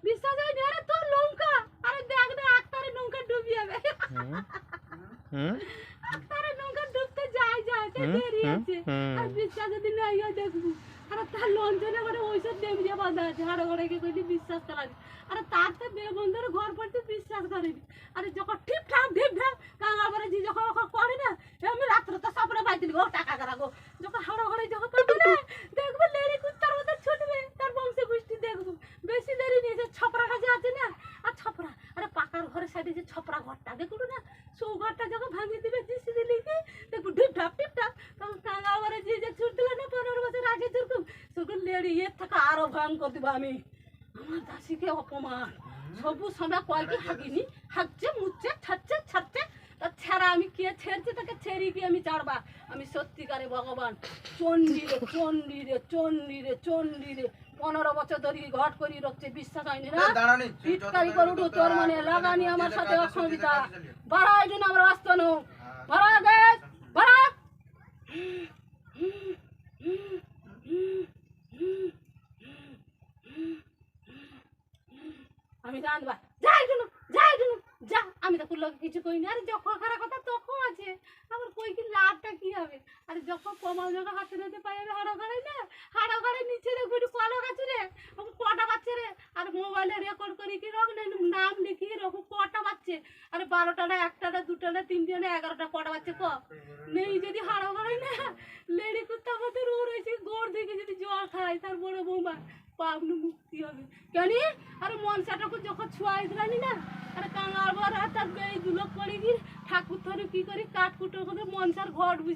বিশ্বাস হয় না আরে তোর লঙ্কা আরে দেখ না আক্তারের নৌকা ডুবে যাবে আক্তারের নৌকা ডুবতে যায় দেরি আছে আর বিশ্বাস যদি না ইয়া দেখবো আরে তার লঞ্চনে করে ওইসব দেবরিয়া বাঁধা আছে হাড় ঘরে কে কইলি বিশ্বাস করা আরে তার তো বেবন্ধের ঘর পড়তে বিশ্বাস করেনি আরে যখন ঠিকঠাক ঢিপঢাক কাঙাল করে জি যখন করে না আমি রাত্রে তো সাপড়ে বাইতে গো টাকা করাগো যখন হাড় ঘরে যখন করবে না দেখবো লেড়ি কুত্তার মতো ছুটবে তার বংশে গোষ্ঠী দেখবো বেশি দেরি নেই যে ছপরা কাছে আছে না আর ছপরা আরে পাকার ঘরের সাইডে যে ছপরা ঘরটা দেখুন না সৌ ঘরটা যখন ভাঙিয়ে দিবে জিসি দিলি দেখবো ঢিপঢাক তখন কাঙাল করে যে ছুটলে না 15 বছর আগে যেরকম সেরকম লেড়ি এর থেকে আরো ভয়ঙ্কর দিব আমি আমার দাসীকে অপমান সবু সময় কয়েকই হাগিনি হাগছে মুচ্ছে ছাড়ছে তার ছেড়া আমি কে ছেড়ছে তাকে ছেড়ি কি আমি ছাড়বা আমি সত্যিকারে ভগবান চন্ডী রে 15 বছর ধরে ঘট করি রচ্ছে বিশ্বাস হয়নি না পিটকারি করুন তোর মানে লাগানি আমার সাথে অসুবিধা বাড়াই দিন আমরা আসতো না বাড়া গ্যাস বাড়া আমি জানবা যাই যা আমি তো লোক কিছু কই না আরে যখন খারাপ কথা তখন আছে আমার কই কি লাভটা কি হবে আরে যখন কমাল জায়গা হাতে নিতে পাই আমি হাড়া ঘরে নিচে রে গুড়ি কলা গাছ রে কটা বাচ্চা রে আর মোবাইলে রেকর্ড করি কি রকম নাম লিখি রকম কটা বাচ্চা আরে 12টা না 1টা না 2টা না 3টা না 11টা কটা বাচ্চা ক নেই যদি হাড়া ঘরে না লেডি কুত্তা মতো রো রয়েছে গোড় দিকে যদি জল খায় তার বড় বৌমা পাবনু মুক্তি হবে কেন আরে মনসাটাকে যখন ছুয়াই দিলানি না আরে কাঙাল বড় তার এই দুলক করে কি ঠাকুর ধরে কি করি কাঠ কুটো করে মনসার ঘর বুঝি